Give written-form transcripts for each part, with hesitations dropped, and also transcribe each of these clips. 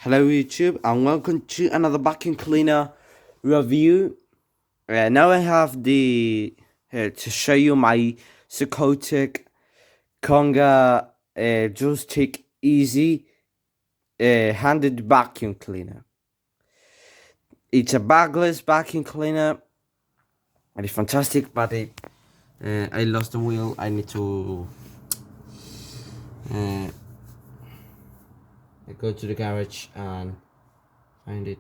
Hello YouTube and welcome to another vacuum cleaner review. Now I have the to show you my Cecotec Conga Duostick Easy handed vacuum cleaner. It's a bagless vacuum cleaner and it's fantastic, but I lost the wheel. I need to go to the garage and find it.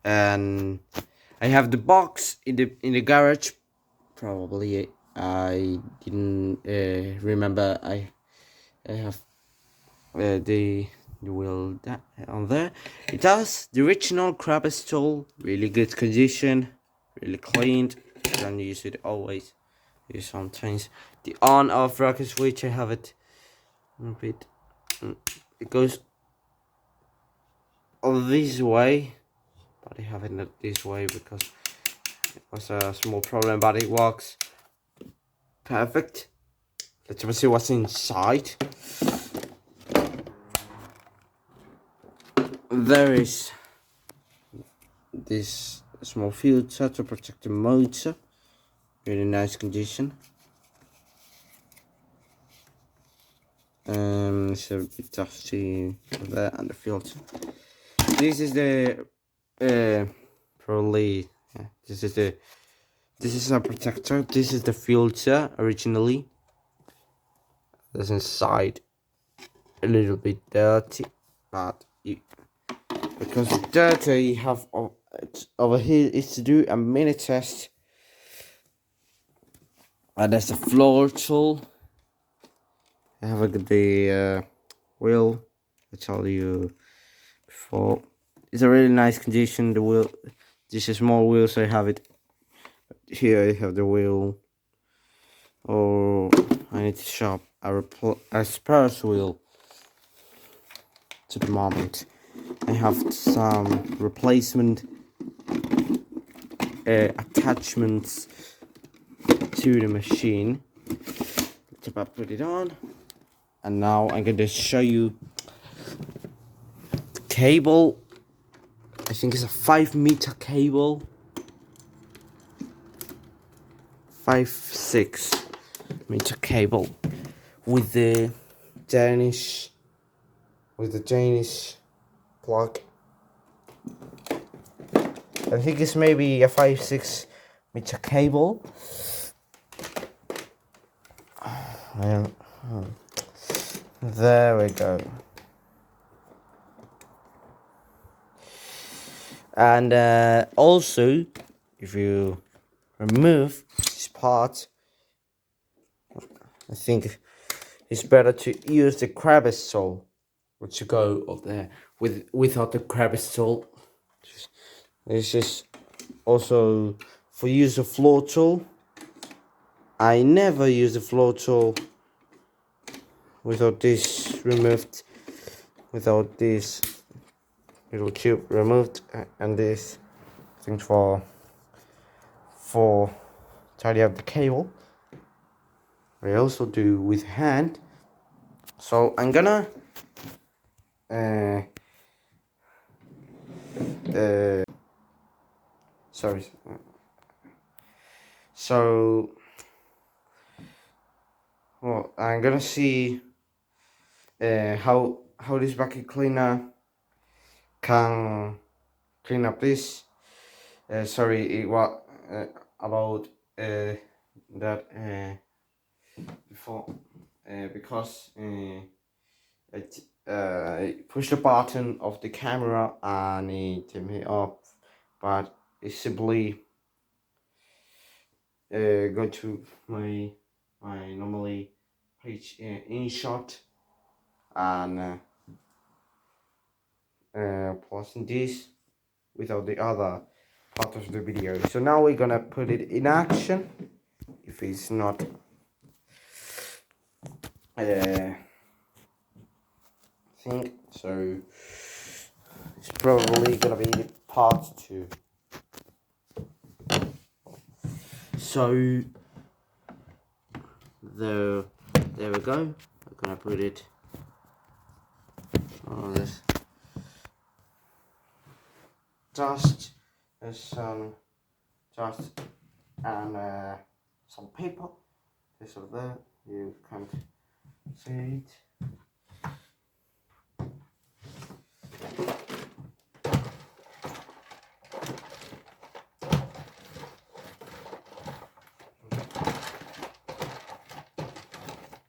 And I have the box in the garage. Probably I didn't remember. I have the wheel on there. It has the original crab stall, really good condition, really cleaned. Don't use it always. Use sometimes the on-off rocket switch. I have it a bit. It goes this way, but I have it not this way because it was a small problem. But it works perfect. Let's see what's inside. There is this small filter to protect the motor. Really nice condition. It's a bit dusty there, and the filter. This is the probably this is a protector. This is the filter originally. That's inside a little bit dirty, but because it's dirty, you have over here is to do a mini test. And there's a floor tool. I have the wheel. I told you before. It's a really nice condition. The wheel. This is a small wheel, so I have it here. I have the wheel. Oh, I need to shop a spare wheel. To the moment, I have some replacement attachments to the machine. So I put it on, and now I'm going to show you the cable. I think it's a 5-meter cable. 5-6-meter cable with the Danish plug. I think it's maybe a 5-6-meter cable. Well, there we go. And also, if you remove this part, I think it's better to use the crab stall, which go up there without the crab stall. This is also for use of floor tool. I never use the floor tool without this removed, without this little tube removed, and this thing for tidy up the cable. I also do with hand. So I'm gonna sorry. So well, I'm gonna see how this vacuum cleaner can clean up this. Sorry, it was about that before because I pushed the button of the camera and it turned me off, but it's simply go to my normally page InShot and pausing this without the other part of the video. So now we're gonna put it in action. If it's not thing, so it's probably gonna be part 2. So there we go. I'm gonna put it There's dust, there's some dust and some paper. This over there, you can't see it.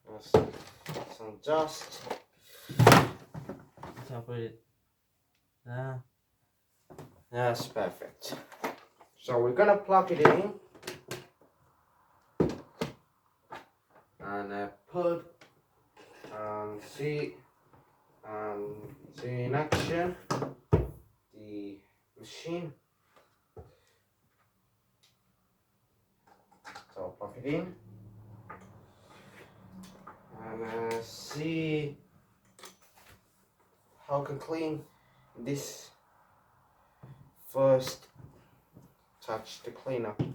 There's some dust. I'll put it there. That's perfect. So we're gonna plug it in and put and see in action the machine. So plug it in and see how I can clean this. First touch the cleaner. I'm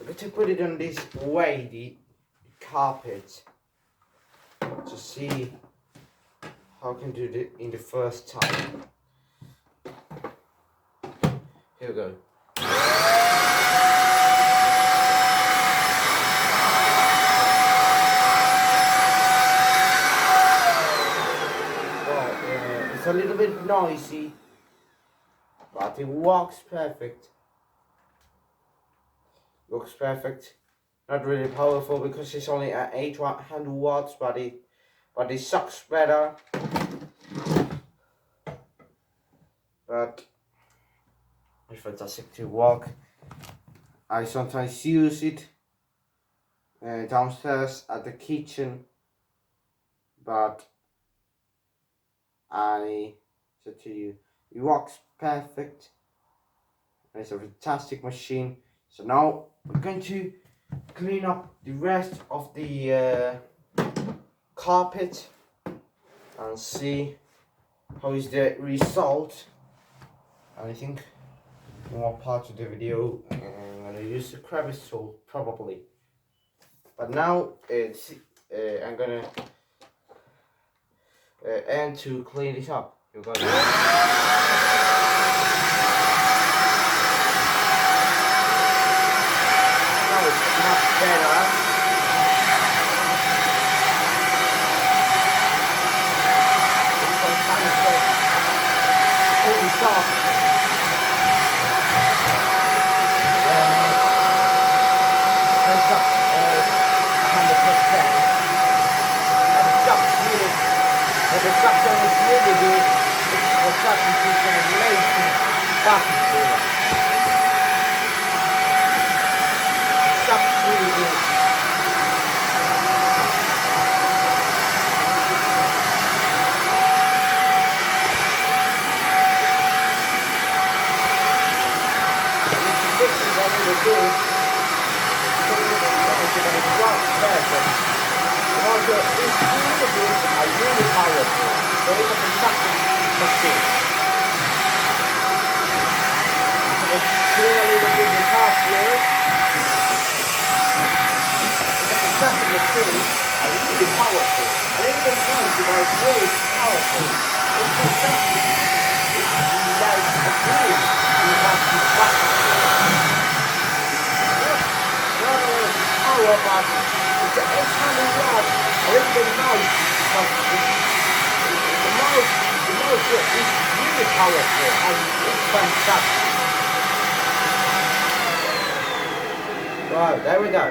going to put it on this way, the carpet, to see how I can do it in the first time. Here we go. Well, it's a little bit noisy, but it works perfect. Looks perfect. Not really powerful because it's only at 800 watts, but it sucks better. But it's fantastic to work. I sometimes use it downstairs at the kitchen, but I said to you, it works perfect. It's a fantastic machine. So now we're going to clean up the rest of the carpet and see how is the result. And I think more part of the video I'm gonna use the crevice tool probably. But now I'm gonna end to clean it up. You got it. Much better. Pretty soft. It's up 100%. And the suction is really good. The suction is an amazing vacuum cleaner. Really good. Also, these tools are really powerful. There is a fantastic machine. Let's clean a little bit the top here. Fantastic machine are really powerful. I think the sounds are really powerful. It's fantastic. It's like a tool. You have to practice. Power, but it's an 800 watts. A little bit nice, but the motor is really powerful and it's fantastic. Right, there we go.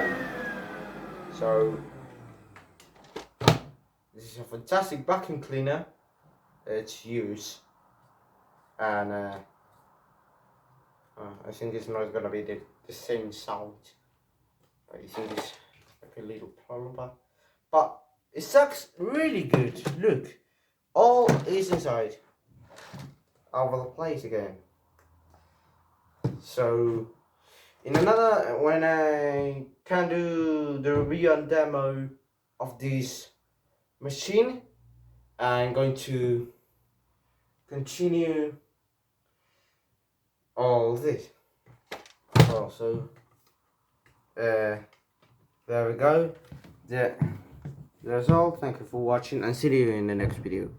So this is a fantastic vacuum cleaner to use, and I think it's not gonna be the same sound. I think it's like a little plumber, but it sucks really good. Look, all is inside over the place again. So in another, when I can do the review and demo of this machine, I'm going to continue all this. So there we go. The result. Thank you for watching and see you in the next video.